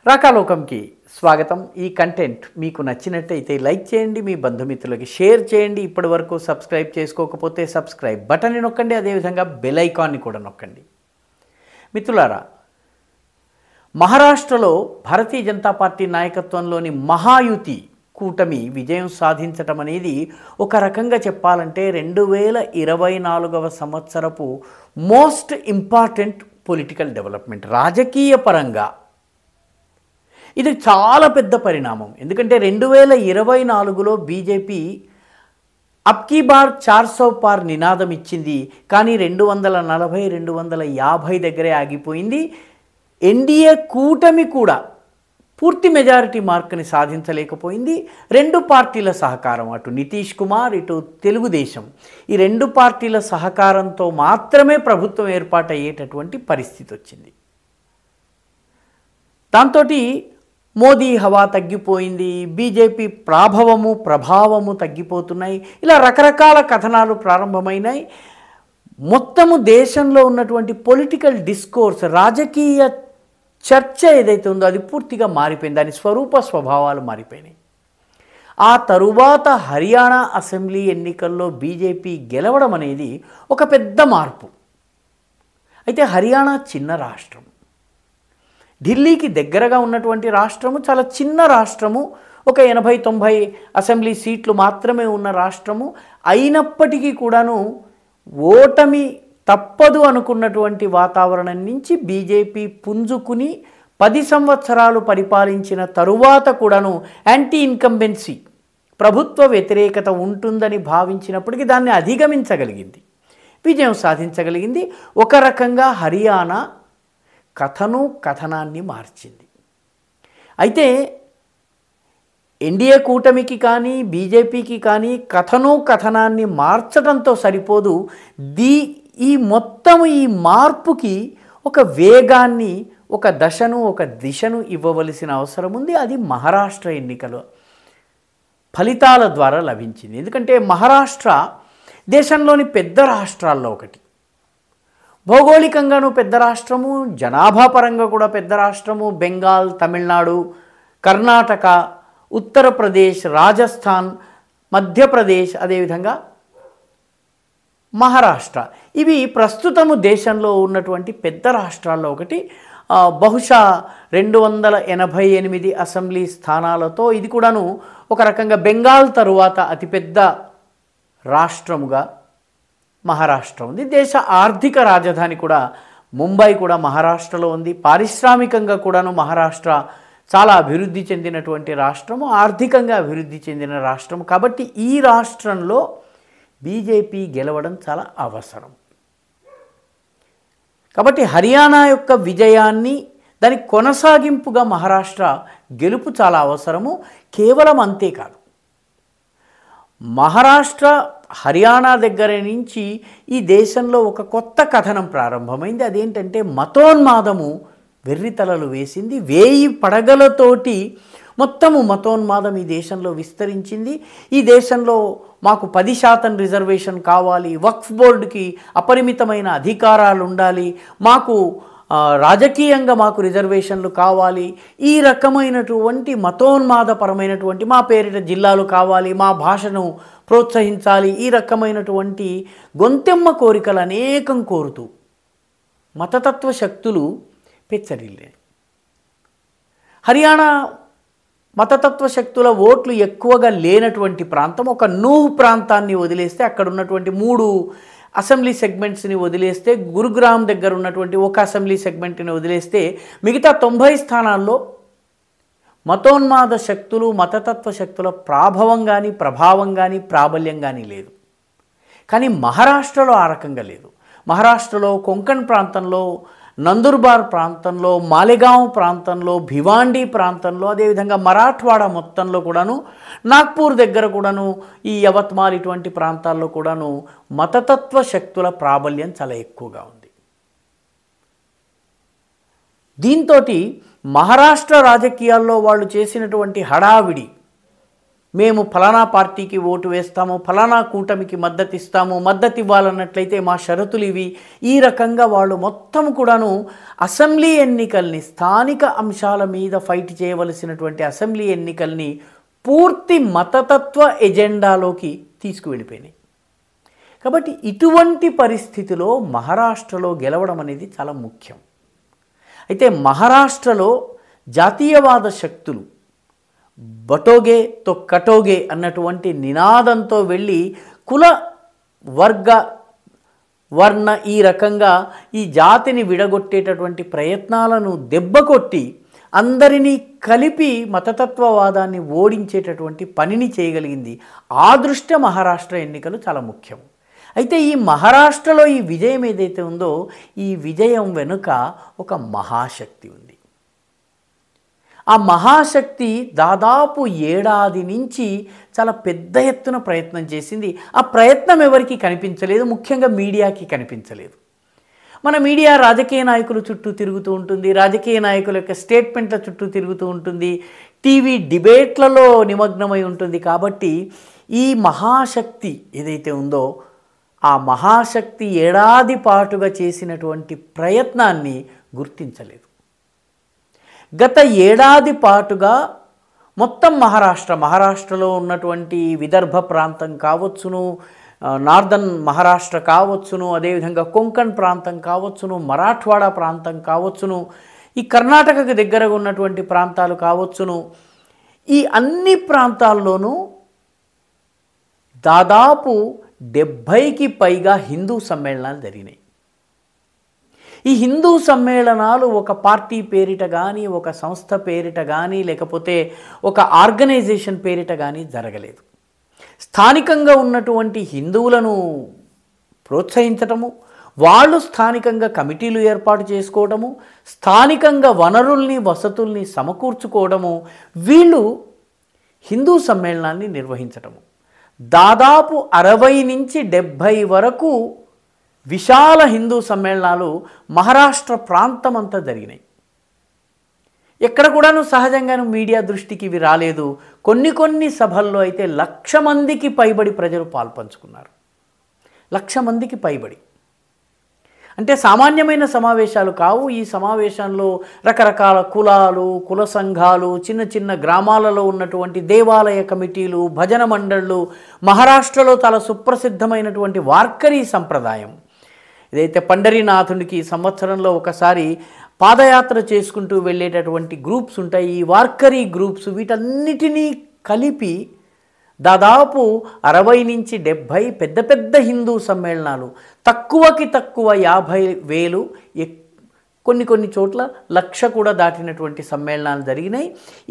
రాకాలోకంకి స్వాగతం. ఈ కంటెంట్ మీకు నచ్చినట్టయితే లైక్ చేయండి, మీ బంధుమిత్రులకి షేర్ చేయండి. ఇప్పటివరకు సబ్స్క్రైబ్ చేసుకోకపోతే సబ్స్క్రైబ్ బటన్ని నొక్కండి, అదేవిధంగా బెల్ ఐకాన్ని కూడా నొక్కండి. మిత్రులారా, మహారాష్ట్రలో భారతీయ జనతా పార్టీ నాయకత్వంలోని మహాయుతి కూటమి విజయం సాధించటం అనేది ఒక రకంగా చెప్పాలంటే 2024వ సంవత్సరపు మోస్ట్ ఇంపార్టెంట్ పొలిటికల్ డెవలప్మెంట్. రాజకీయ పరంగా ఇది చాలా పెద్ద పరిణామం. ఎందుకంటే 2024లో బీజేపీ అబ్కీ బార్ 400 పార్ నినాదం ఇచ్చింది, కానీ 240, 250 దగ్గరే ఆగిపోయింది. ఎన్డీఏ కూటమి కూడా పూర్తి మెజారిటీ మార్కుని సాధించలేకపోయింది. రెండు పార్టీల సహకారం, అటు నితీష్ కుమార్ ఇటు తెలుగుదేశం, ఈ రెండు పార్టీల సహకారంతో మాత్రమే ప్రభుత్వం ఏర్పాటయ్యేటటువంటి పరిస్థితి వచ్చింది. దాంతో మోదీ హవా తగ్గిపోయింది, బీజేపీ ప్రభావము తగ్గిపోతున్నాయి. ఇలా రకరకాల కథనాలు ప్రారంభమైనాయి. మొత్తము దేశంలో ఉన్నటువంటి పొలిటికల్ డిస్కోర్స్, రాజకీయ చర్చ ఏదైతే ఉందో అది పూర్తిగా మారిపోయింది. దాని స్వభావాలు మారిపోయినాయి. ఆ తరువాత హర్యానా అసెంబ్లీ ఎన్నికల్లో బీజేపీ గెలవడం అనేది ఒక పెద్ద మార్పు. అయితే హర్యానా చిన్న రాష్ట్రం, ఢిల్లీకి దగ్గరగా ఉన్నటువంటి రాష్ట్రము, చాలా చిన్న రాష్ట్రము, ఒక 80-90 అసెంబ్లీ సీట్లు మాత్రమే ఉన్న రాష్ట్రము. అయినప్పటికీ కూడాను ఓటమి తప్పదు అనుకున్నటువంటి వాతావరణం నుంచి బీజేపీ పుంజుకుని 10 సంవత్సరాలు పరిపాలించిన తరువాత కూడాను యాంటీ ఇన్కంబెన్సీ, ప్రభుత్వ వ్యతిరేకత ఉంటుందని భావించినప్పటికీ దాన్ని అధిగమించగలిగింది, విజయం సాధించగలిగింది. ఒక రకంగా హర్యానా కథనాన్ని మార్చింది. అయితే ఎన్డీఏ కూటమికి కానీ బీజేపీకి కానీ కథనాన్ని మార్చడంతో సరిపోదు. ఈ మార్పుకి ఒక వేగాన్ని, ఒక దశను, ఒక దిశను ఇవ్వవలసిన అవసరం ఉంది. అది మహారాష్ట్ర ఎన్నికల ఫలితాల ద్వారా లభించింది. ఎందుకంటే మహారాష్ట్ర దేశంలోని పెద్ద రాష్ట్రాల్లో ఒకటి, భౌగోళికంగాను పెద్ద రాష్ట్రము, జనాభా పరంగా కూడా పెద్ద రాష్ట్రము. బెంగాల్, తమిళనాడు, కర్ణాటక, ఉత్తరప్రదేశ్, రాజస్థాన్, మధ్యప్రదేశ్, అదేవిధంగా మహారాష్ట్ర, ఇవి ప్రస్తుతము దేశంలో ఉన్నటువంటి పెద్ద రాష్ట్రాల్లో ఒకటి. బహుశా 288 అసెంబ్లీ స్థానాలతో ఇది కూడాను ఒక రకంగా బెంగాల్ తరువాత అతిపెద్ద రాష్ట్రముగా మహారాష్ట్ర ఉంది. దేశ ఆర్థిక రాజధాని కూడా ముంబై కూడా మహారాష్ట్రలో ఉంది. పారిశ్రామికంగా కూడాను మహారాష్ట్ర చాలా అభివృద్ధి చెందినటువంటి రాష్ట్రము, ఆర్థికంగా అభివృద్ధి చెందిన రాష్ట్రం. కాబట్టి ఈ రాష్ట్రంలో బీజేపీ గెలవడం చాలా అవసరం. కాబట్టి హర్యానా యొక్క విజయాన్ని, దాని కొనసాగింపుగా మహారాష్ట్ర గెలుపు చాలా అవసరము. కేవలం అంతేకాదు, మహారాష్ట్ర హర్యానా దగ్గర నుంచి ఈ దేశంలో ఒక కొత్త కథనం ప్రారంభమైంది. అదేంటంటే మతోన్మాదము వెర్రితలలు వేసింది. 1000 పడగలతోటి మొత్తము మతోన్మాదం ఈ దేశంలో విస్తరించింది. ఈ దేశంలో మాకు 10% రిజర్వేషన్ కావాలి, వక్ఫ్ బోర్డుకి అపరిమితమైన అధికారాలు ఉండాలి, మాకు రాజకీయంగా మాకు రిజర్వేషన్లు కావాలి, ఈ రకమైనటువంటి మతోన్మాదపరమైనటువంటి, మా పేరిట జిల్లాలు కావాలి, మా భాషను ప్రోత్సహించాలి, ఈ రకమైనటువంటి గొంతెమ్మ కోరికలు అనేకం కోరుతూ మతతత్వ శక్తులు పెచ్చరిల్లాయి. హర్యానా మతతత్వ శక్తుల ఓట్లు ఎక్కువగా లేనటువంటి ప్రాంతం. ఒక నూహ్ ప్రాంతాన్ని వదిలేస్తే, అక్కడ ఉన్నటువంటి 3 అసెంబ్లీ సెగ్మెంట్స్ని వదిలేస్తే, గురుగ్రామ్ దగ్గర ఉన్నటువంటి ఒక అసెంబ్లీ సెగ్మెంట్ని వదిలేస్తే, మిగతా 90 స్థానాల్లో మతోన్మాద శక్తులు, మతతత్వ శక్తుల ప్రభావం కానీ ప్రాబల్యం కానీ లేదు. కానీ మహారాష్ట్రలో ఆ రకంగా లేదు. మహారాష్ట్రలో కొంకణ్ ప్రాంతంలో, నందుర్బార్ ప్రాంతంలో, మాలెగావ్ ప్రాంతంలో, భివాండి ప్రాంతంలో, అదేవిధంగా మరాఠ్వాడా మొత్తంలో కూడాను, నాగ్పూర్ దగ్గర కూడాను, ఈ యవత్మాల్ ఇటువంటి ప్రాంతాల్లో కూడాను మతతత్వ శక్తుల ప్రాబల్యం చాలా ఎక్కువగా ఉంది. దీంతో మహారాష్ట్ర రాజకీయాల్లో వాళ్ళు చేసినటువంటి హడావిడి, మేము ఫలానా పార్టీకి ఓటు వేస్తాము, ఫలానా కూటమికి మద్దతు ఇస్తాము, మద్దతు ఇవ్వాలన్నట్లయితే మా షరతులు ఇవి, ఈ రకంగా వాళ్ళు మొత్తం కూడాను అసెంబ్లీ ఎన్నికల్ని, స్థానిక అంశాల మీద ఫైట్ చేయవలసినటువంటి అసెంబ్లీ ఎన్నికల్ని పూర్తి మతతత్వ ఎజెండాలోకి తీసుకువెళ్ళిపోయినాయి. కాబట్టి ఇటువంటి పరిస్థితిలో మహారాష్ట్రలో గెలవడం అనేది చాలా ముఖ్యం. అయితే మహారాష్ట్రలో జాతీయవాద శక్తులు బటోగే తో కటోగే అన్నటువంటి నినాదంతో వెళ్ళి కుల వర్గ వర్ణ ఈ రకంగా ఈ జాతిని విడగొట్టేటటువంటి ప్రయత్నాలను దెబ్బకొట్టి అందరినీ కలిపి మతతత్వవాదాన్ని ఓడించేటటువంటి పనిని చేయగలిగింది. ఆ దృష్ట్యా మహారాష్ట్ర ఎన్నికలు చాలా ముఖ్యం. అయితే ఈ మహారాష్ట్రలో ఈ విజయం ఏదైతే ఉందో ఈ విజయం వెనుక ఒక మహాశక్తి ఉంది. ఆ మహాశక్తి దాదాపు ఏడాది నుంచి చాలా పెద్ద ఎత్తున ప్రయత్నం చేసింది. ఆ ప్రయత్నం ఎవరికి కనిపించలేదు, ముఖ్యంగా మీడియాకి కనిపించలేదు. మన మీడియా రాజకీయ నాయకుల చుట్టూ తిరుగుతూ ఉంటుంది, రాజకీయ నాయకుల యొక్క స్టేట్మెంట్ల చుట్టూ తిరుగుతూ ఉంటుంది, టీవీ డిబేట్లలో నిమగ్నమై ఉంటుంది. కాబట్టి ఈ మహాశక్తి ఏదైతే ఉందో ఆ మహాశక్తి ఏడాది పాటుగా చేసినటువంటి ప్రయత్నాన్ని గుర్తించలేదు. గత ఏడాది పాటుగా మొత్తం మహారాష్ట్రలో ఉన్నటువంటి విదర్భ ప్రాంతం కావచ్చును, నార్దర్న్ మహారాష్ట్ర కావచ్చును, అదేవిధంగా కొంకణ్ ప్రాంతం కావచ్చును, మరాఠ్వాడా ప్రాంతం కావచ్చును, ఈ కర్ణాటకకు దగ్గరగా ఉన్నటువంటి ప్రాంతాలు కావచ్చును, ఈ అన్ని ప్రాంతాల్లోనూ దాదాపు 70కి పైగా హిందూ సమ్మేళనాలు జరిగినాయి. ఈ హిందూ సమ్మేళనాలు ఒక పార్టీ పేరిట కానీ, ఒక సంస్థ పేరిట కానీ, లేకపోతే ఒక ఆర్గనైజేషన్ పేరిట కానీ జరగలేదు. స్థానికంగా ఉన్నటువంటి హిందువులను ప్రోత్సహించటము, వాళ్ళు స్థానికంగా కమిటీలు ఏర్పాటు చేసుకోవడము, స్థానికంగా వనరుల్ని వసతుల్ని సమకూర్చుకోవడము, వీళ్ళు హిందూ సమ్మేళనాన్ని నిర్వహించటము. దాదాపు 60 నుంచి 70 వరకు విశాల హిందూ సమ్మేళనాలు మహారాష్ట్ర ప్రాంతం అంతా జరిగినాయి. ఎక్కడ కూడాను సహజంగాను మీడియా దృష్టికి ఇవి రాలేదు. కొన్ని సభల్లో అయితే 1,00,000 మందికి పైబడి ప్రజలు పాల్పంచుకున్నారు. 1,00,000 మందికి పైబడి అంటే సామాన్యమైన సమావేశాలు కావు. ఈ సమావేశంలో రకరకాల కులాలు, కుల సంఘాలు, చిన్న గ్రామాలలో ఉన్నటువంటి దేవాలయ కమిటీలు, భజన మండళ్ళు, మహారాష్ట్రలో చాలా సుప్రసిద్ధమైనటువంటి వార్కరీ సంప్రదాయం ఇదైతే పండరీనాథునికి సంవత్సరంలో ఒకసారి పాదయాత్ర చేసుకుంటూ వెళ్ళేటటువంటి గ్రూప్స్ ఉంటాయి. ఈ వార్కరీ గ్రూప్స్ వీటన్నిటినీ కలిపి దాదాపు 60 నుంచి 70 పెద్ద హిందూ సమ్మేళనాలు, తక్కువకి తక్కువ 50,000, కొన్ని చోట్ల 1,00,000 కూడా దాటినటువంటి సమ్మేళనాలు జరిగినాయి.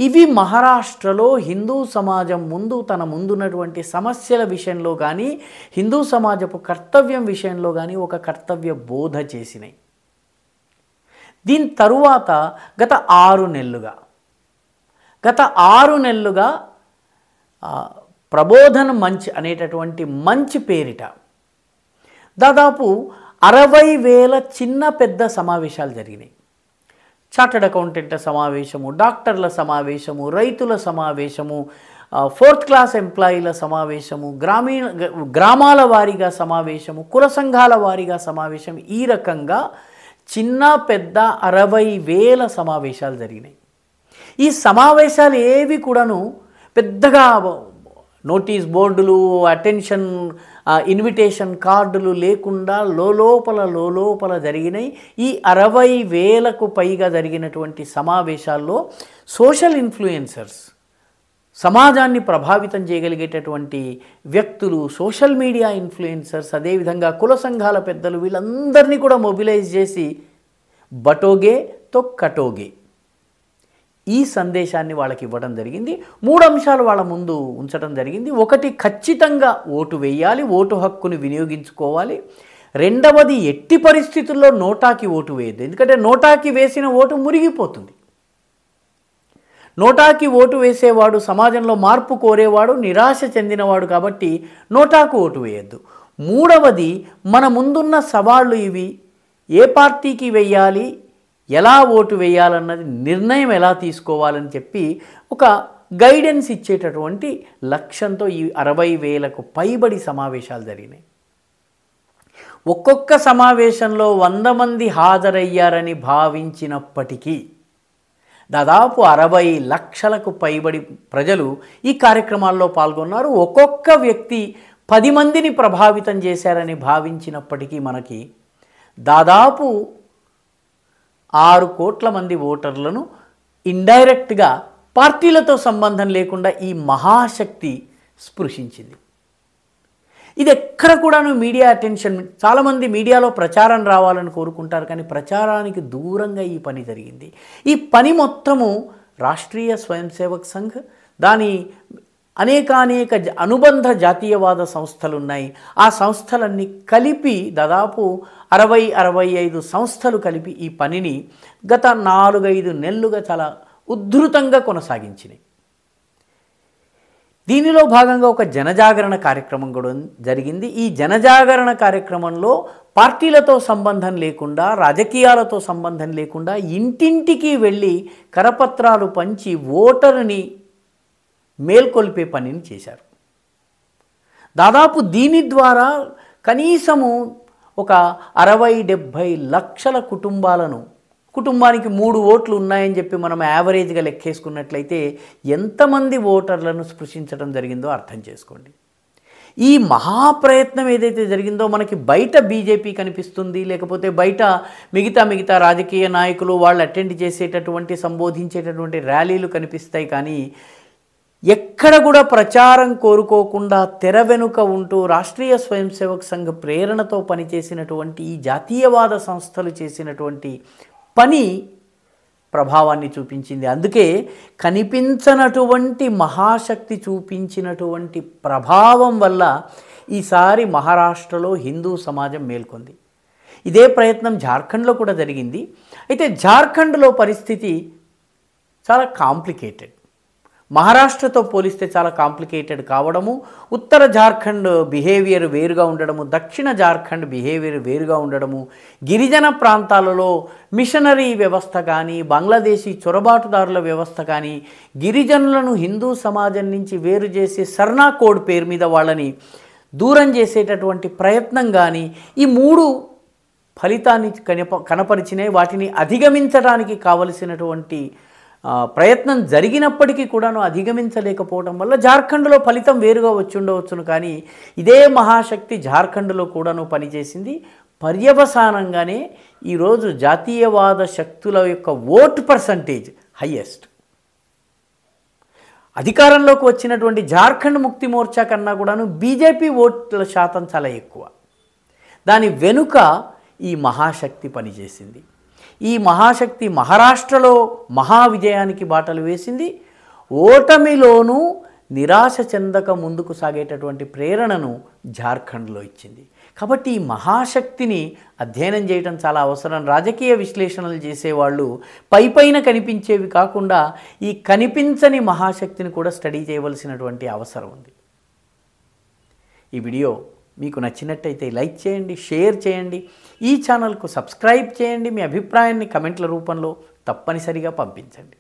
ఇవి మహారాష్ట్రలో హిందూ సమాజం తన ముందున్నటువంటి సమస్యల విషయంలో కానీ, హిందూ సమాజపు కర్తవ్యం విషయంలో కానీ ఒక కర్తవ్య బోధ చేసినాయి. దీని తరువాత గత 6 నెలలుగా ప్రబోధన్ మంచ్ అనేటటువంటి మంచి పేరిట దాదాపు 60,000 చిన్న పెద్ద సమావేశాలు జరిగినాయి. చార్టర్డ్ అకౌంటెంట్ల సమావేశము, డాక్టర్ల సమావేశము, రైతుల సమావేశము, 4th క్లాస్ ఎంప్లాయీల సమావేశము, గ్రామాల వారీగా సమావేశము, కుల సంఘాల వారీగా సమావేశం, ఈ రకంగా చిన్న పెద్ద 60,000 సమావేశాలు జరిగినాయి. ఈ సమావేశాలు ఏవి కూడాను పెద్దగా నోటీస్ బోర్డులు, అటెన్షన్ ఇన్విటేషన్ కార్డులు లేకుండా లోలోపల జరిగినాయి. ఈ 60,000కు పైగా జరిగినటువంటి సమావేశాల్లో సోషల్ ఇన్ఫ్లుయెన్సర్స్, సమాజాన్ని ప్రభావితం చేయగలిగేటటువంటి వ్యక్తులు, సోషల్ మీడియా ఇన్ఫ్లుయెన్సర్స్, అదేవిధంగా కుల సంఘాల పెద్దలు వీళ్ళందరినీ కూడా మొబిలైజ్ చేసి బటోగే తో కటోగే ఈ సందేశాన్ని వాళ్ళకి ఇవ్వడం జరిగింది. 3 అంశాలు వాళ్ళ ముందు ఉంచడం జరిగింది. ఒకటి, ఖచ్చితంగా ఓటు వేయాలి, ఓటు హక్కుని వినియోగించుకోవాలి. రెండవది, ఎట్టి పరిస్థితుల్లో నోటాకి ఓటు వేయద్దు, ఎందుకంటే నోటాకి వేసిన ఓటు మురిగిపోతుంది. నోటాకి ఓటు వేసేవాడు సమాజంలో మార్పు కోరేవాడు, నిరాశ చెందినవాడు, కాబట్టి నోటాకు ఓటు వేయద్దు. మూడవది, మన ముందున్న సవాళ్ళు ఇవి, ఏ పార్టీకి వేయాలి, ఎలా ఓటు వేయాలన్నది నిర్ణయం ఎలా తీసుకోవాలని చెప్పి ఒక గైడెన్స్ ఇచ్చేటటువంటి లక్ష్యంతో ఈ 60,000కు పైబడి సమావేశాలు జరిగినాయి. ఒక్కొక్క సమావేశంలో 100 మంది హాజరయ్యారని భావించినప్పటికీ దాదాపు 60 లక్షలకు పైబడి ప్రజలు ఈ కార్యక్రమాల్లో పాల్గొన్నారు. ఒక్కొక్క వ్యక్తి 10 మందిని ప్రభావితం చేశారని భావించినప్పటికీ మనకి దాదాపు 6 కోట్ల మంది ఓటర్లను ఇండైరెక్ట్గా పార్టీలతో సంబంధం లేకుండా ఈ మహాశక్తి స్పృశించింది. ఇది ఎక్కడ కూడాను మీడియా అటెన్షన్, చాలామంది మీడియాలో ప్రచారం రావాలని కోరుకుంటారు, కానీ ప్రచారానికి దూరంగా ఈ పని జరిగింది. ఈ పని మొత్తము రాష్ట్రీయ స్వయం సేవక్ సంఘ్, దాని అనేక అనుబంధ జాతీయవాద సంస్థలు ఉన్నాయి. ఆ సంస్థలన్నీ కలిపి దాదాపు 60-65 సంస్థలు కలిపి ఈ పనిని గత 4-5 నెలలుగా చాలా ఉధృతంగా కొనసాగించినాయి. దీనిలో భాగంగా ఒక జనజాగరణ కార్యక్రమం కూడా జరిగింది. ఈ జనజాగరణ కార్యక్రమంలో పార్టీలతో సంబంధం లేకుండా, రాజకీయాలతో సంబంధం లేకుండా ఇంటింటికి వెళ్ళి కరపత్రాలు పంచి ఓటరుని మేల్కొల్పే పనిని చేశారు. దాదాపు దీని ద్వారా కనీసము ఒక 60-70 లక్షల కుటుంబానికి 3 ఓట్లు ఉన్నాయని చెప్పి మనం యావరేజ్గా లెక్కేసుకున్నట్లయితే ఎంతమంది ఓటర్లను స్పృశించడం జరిగిందో అర్థం చేసుకోండి. ఈ మహాప్రయత్నం ఏదైతే జరిగిందో మనకి బయట బీజేపీ కనిపిస్తుంది, లేకపోతే బయట మిగతా రాజకీయ నాయకులు వాళ్ళు అటెండ్ చేసేటటువంటి సంబోధించేటటువంటి ర్యాలీలు కనిపిస్తాయి, కానీ ఎక్కడ కూడా ప్రచారం కోరుకోకుండా తెర వెనుక ఉంటూ రాష్ట్రీయ స్వయం సేవక్ సంఘ్ ప్రేరణతో పనిచేసినటువంటి ఈ జాతీయవాద సంస్థలు చేసినటువంటి పని ప్రభావాన్ని చూపించింది. అందుకే కనిపించనటువంటి మహాశక్తి చూపించినటువంటి ప్రభావం వల్ల ఈసారి మహారాష్ట్రలో హిందూ సమాజం మేల్కొంది. ఇదే ప్రయత్నం జార్ఖండ్లో కూడా జరిగింది. అయితే జార్ఖండ్లో పరిస్థితి చాలా కాంప్లికేటెడ్. మహారాష్ట్రతో పోలిస్తే చాలా కాంప్లికేటెడ్ కావడము, ఉత్తర జార్ఖండ్ బిహేవియర్ వేరుగా ఉండడము, దక్షిణ జార్ఖండ్ బిహేవియర్ వేరుగా ఉండడము, గిరిజన ప్రాంతాలలో మిషనరీ వ్యవస్థ కానీ, బంగ్లాదేశీ చొరబాటుదారుల వ్యవస్థ కానీ, గిరిజనులను హిందూ సమాజం నుంచి వేరు చేసే సర్నా కోడ్ పేరు మీద వాళ్ళని దూరం చేసేటటువంటి ప్రయత్నం కానీ, ఈ 3 ఫలితాన్ని కనపరిచినాయి. వాటిని అధిగమించడానికి కావలసినటువంటి ప్రయత్నం జరిగినప్పటికీ కూడాను అధిగమించలేకపోవడం వల్ల జార్ఖండ్లో ఫలితం వేరుగా వచ్చి ఉండవచ్చును, కానీ ఇదే మహాశక్తి జార్ఖండ్లో కూడాను పనిచేసింది. పర్యవసానంగానే ఈరోజు జాతీయవాద శక్తుల యొక్క ఓటు పర్సంటేజ్ హయ్యెస్ట్. అధికారంలోకి వచ్చినటువంటి జార్ఖండ్ ముక్తి మోర్చా కన్నా కూడాను బీజేపీ ఓట్ల శాతం చాలా ఎక్కువ. దాని వెనుక ఈ మహాశక్తి పనిచేసింది. ఈ మహాశక్తి మహారాష్ట్రలో మహావిజయానికి బాటలు వేసింది. ఓటమిలోనూ నిరాశ చెందక ముందుకు సాగేటటువంటి ప్రేరణను జార్ఖండ్లో ఇచ్చింది. కాబట్టి ఈ మహాశక్తిని అధ్యయనం చేయడం చాలా అవసరం. రాజకీయ విశ్లేషణలు చేసేవాళ్ళు పైపైన కనిపించేవి కాకుండా ఈ కనిపించని మహాశక్తిని కూడా స్టడీ చేయవలసినటువంటి అవసరం ఉంది. ఈ వీడియో మీకు నచ్చినట్టయితే లైక్ చేయండి, షేర్ చేయండి, ఈ ఛానల్కు సబ్స్క్రైబ్ చేయండి. మీ అభిప్రాయాన్ని కమెంట్ల రూపంలో తప్పనిసరిగా పంపించండి.